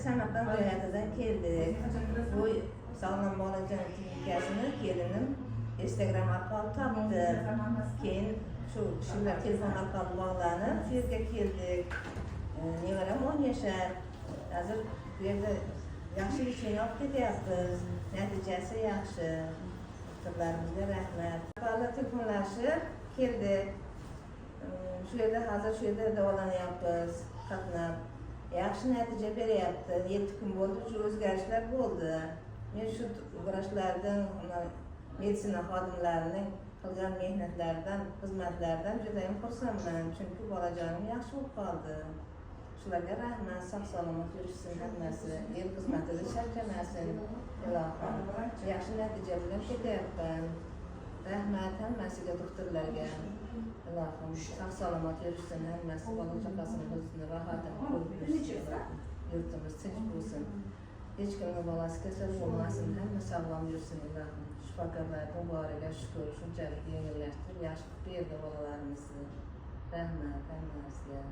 Samarqand viloyatidan keldik. Bu sog'lom bolajon klinikasini kelinim Instagram orqali topdi. Keyin shu kishilar telefon orqali bog'lanib, bu yerga keldik. Nevaram 10 yashar. Hozir bu yerda yaxshi ishini olib ketyapmiz. Natijasi yaxshi. Sizlarga rahmat. Hozir telefonlashib keldik. Shu yerda hozir shu yerda davolanyapmiz. Qatnab yaxshi natija beryapti. 7 kun bo'ldi, shu o'zgarishlar bo'ldi. Men shu vrachlardan, meditsina xodimlarining qilgan mehnatlaridan, xizmatlaridan juda ham xursandman. Chunki bolajonim yaxshi bo'lib qoldi. Shularga rahmat, sog'-salomat yurishsin hammasi. El xizmatida charchamasin. Ilohim. Yaxshi natija bilan ketyapman. Rahmat hammasiga, doktorlarga. Ilohim sog'-salomat yurishsin hammasi, bola-chaqasini o'zini rohatini ko'rib yursin. Yurtimiz tinch bo'lsin. Hech kimning bolasi kasal bo'lmasin, hamma sog'lom yursin ilohim. Shifokorlarning boriga shukr, shunchalik yengillashtirib, yaxshi qilib berdi bolalarimizni. Rahmat hammasiga.